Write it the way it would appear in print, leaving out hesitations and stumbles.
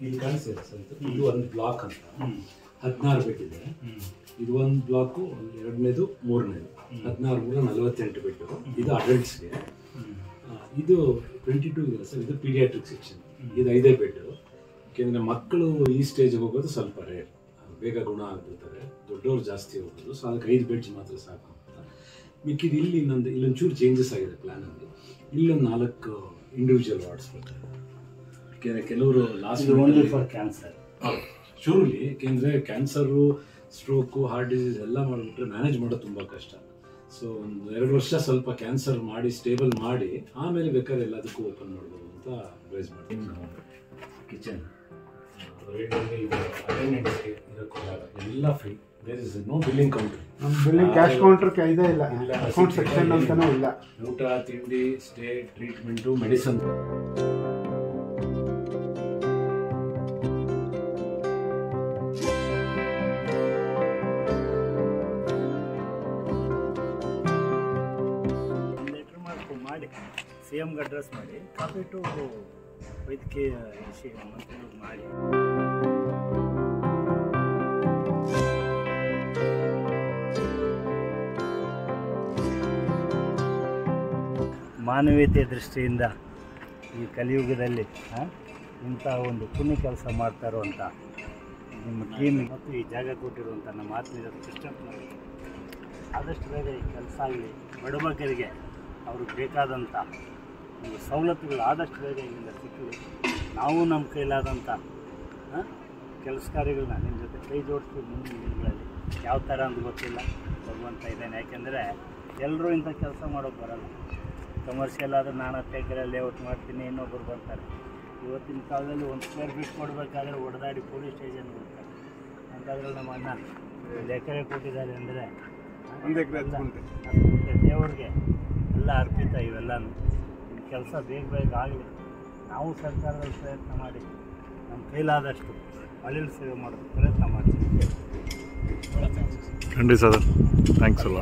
ಇಲ್ಲಿ ಕಾಣಿಸ್ತಿದೆ ಸರ್, ಇದು ಒಂದು ಬ್ಲಾಕ್ ಅಂತ 16 ಬೆಡ್ ಇದೆ. ಇದು ಒಂದು ಬ್ಲಾಕು, ಎರಡನೇದು ಮೂರನೇದು 16 48 ಬೆಡ್. ಇದು ಅಡಲ್ಟ್ಸ್ಗೆ. ಇದು 22 ಇದೆ ಸರ್, ಇದು ಪೀಡಿಯಾಟ್ರಿಕ್ ಸೆಕ್ಷನ್. ಇದು 5 ಬೆಡ್. ಯಾಕೆಂದರೆ ಮಕ್ಕಳು ಈ ಸ್ಟೇಜ್ಗೆ ಹೋಗೋದು ಸ್ವಲ್ಪ ರೇರ್, ಬೇಗ ಗುಣ ಆಗ್ಬಿಡ್ತಾರೆ. ದೊಡ್ಡವರು ಜಾಸ್ತಿ ಹೋಗೋದು. ಸೊ ಅದಕ್ಕೆ 5 ಬೆಡ್ಸ್ ಮಾತ್ರ ಸಾಕು ಅಂತ. ಮಿಕ್ಕಿದ್ದು ಇಲ್ಲಿ ಇಲ್ಲೊಂಚೂರು ಚೇಂಜಸ್ ಆಗಿದೆ ಪ್ಲ್ಯಾನಲ್ಲಿ. ಇಲ್ಲೊಂದು 4 ಇಂಡಿವಿಜುವಲ್ ವಾರ್ಡ್ಸ್ ಬರ್ತಾರೆ. ಯಾಕೆಂದರೆ ಕೆಲವರು ಲಾಸ್ಟ್ ಓನ್ಲಿ ಫಾರ್ ಕ್ಯಾನ್ಸರ್ ಶುರುಲಿ, ಯಾಕೆಂದರೆ ಕ್ಯಾನ್ಸರು, ಸ್ಟ್ರೋಕು, ಹಾರ್ಟ್ ಡಿಸೀಸ್ ಎಲ್ಲ ಮಾಡಿಬಿಟ್ರೆ ಮ್ಯಾನೇಜ್ ಮಾಡೋದು ತುಂಬ ಕಷ್ಟ. ಸೊ ಒಂದು 2 ವರ್ಷ ಸ್ವಲ್ಪ ಕ್ಯಾನ್ಸರ್ ಮಾಡಿ ಸ್ಟೇಬಲ್ ಮಾಡಿ ಆಮೇಲೆ ಬೇಕಾದ್ರೆ ಎಲ್ಲದಕ್ಕೂ ಓಪನ್ ಮಾಡ್ಬೋದು ಅಂತ ಅಡ್ವೈಸ್ ಮಾಡ್ತೀನಿ. ಕಿಚನ್ ಎಲ್ಲ free. There is no billing counter. ನಮ್ಮ ಬಿಲ್ಲಿಂಗ್ ಕ್ಯಾಶ್ ಕೌಂಟರ್ ಇದೆ ಇಲ್ಲ, ಅಕೌಂಟ್ ಸೆಕ್ಷನ್ ಅಂತಾನೂ ಇಲ್ಲ. ಊಟ, ತಿಂಡಿ, ಸ್ಟೇ, ಟ್ರೀಟ್ಮೆಂಟು, ಮೆಡಿಸನ್. ಮಾಡಿ CMಗೆ ಅಡ್ರೆಸ್ ಮಾಡಿ ಕಾಪಿ ಟು ವೈದ್ಯಕೀಯ ಮಾಡಿ. ಮಾನವೀಯತೆ ದೃಷ್ಟಿಯಿಂದ ಈ ಕಲಿಯುಗದಲ್ಲಿ ಇಂಥ ಒಂದು ಪುಣ್ಯ ಕೆಲಸ ಮಾಡ್ತಾ ಇರುವಂಥ ನಿಮ್ಮ ಟೀಮ್ ಮತ್ತು ಈ ಜಾಗ ಕೊಟ್ಟಿರುವಂಥ ನಮ್ಮ ಆತ್ಮೀಯ ಕೃಷ್ಣಪ್ಪನವರಿಗೆ ಆದಷ್ಟು ಬೇಗ ಈ ಕೆಲಸ ಆಗಲಿ, ಬಡಬಗ್ಗರಿಗೆ ಅವ್ರಿಗೆ ಬೇಕಾದಂಥ ಒಂದು ಸವಲತ್ತುಗಳು ಆದಷ್ಟು ಬೇಗ ಇಲ್ಲಿಂದ ಸಿಕ್ಕಲಿ. ನಾವು ನಮ್ಮ ಕೈಲಾದಂಥ ಕೆಲಸ ಕಾರ್ಯಗಳನ್ನ ನಿಮ್ಮ ಜೊತೆ ಕೈ ಜೋಡಿಸ್ತೀವಿ. ಮುಂದಿನ ದಿನಗಳಲ್ಲಿ ಯಾವ ಥರ ಅಂತ ಗೊತ್ತಿಲ್ಲ, ಭಗವಂತ ಇದ್ದಾನೆ. ಯಾಕೆಂದರೆ ಎಲ್ಲರೂ ಇಂಥ ಕೆಲಸ ಮಾಡೋಕ್ಕೆ ಬರೋಲ್ಲ. ಕಮರ್ಷಿಯಲ್ ಆದರೆ ನಾನು 10 ಎಕರೆ ಲೇಔಟ್ ಮಾಡ್ತೀನಿ, ಇನ್ನೊಬ್ಬರು ಬರ್ತಾರೆ. ಇವತ್ತಿನ ಕಾಲದಲ್ಲಿ 1 ಸ್ಕ್ವೇರ್ ಫೀಟ್ ಕೊಡಬೇಕಾದ್ರೆ ಹೊಡೆದಾಡಿ ಪೊಲೀಸ್ ಸ್ಟೇಷನ್ಗೆ ಹೋಗ್ತಾರೆ. ಅಂತಾದ್ರೆ ನಮ್ಮ ಅಣ್ಣ 1 ಎಕರೆ ಕೊಟ್ಟಿದ್ದಾರೆ ಅಂದರೆ 1 ಎಕರೆ ದೇವ್ರಿಗೆ ಎಲ್ಲ ಅರ್ಪಿತ. ಇವೆಲ್ಲನೂ ನಿಮ್ಮ ಕೆಲಸ ಬೇಗ ಆಗಲಿ. ನಾವು ಸರ್ಕಾರದಲ್ಲಿ ಪ್ರಯತ್ನ ಮಾಡಿ ನಮ್ಮ ಕೈಲಾದಷ್ಟು ಅಳಿಲು ಸೇವೆ ಮಾಡೋಕ್ಕೆ ಪ್ರಯತ್ನ ಮಾಡ್ತೀವಿ. ಖಂಡಿತ ಸರ್, ಥ್ಯಾಂಕ್ಸ್ ಅಲ್ಲ.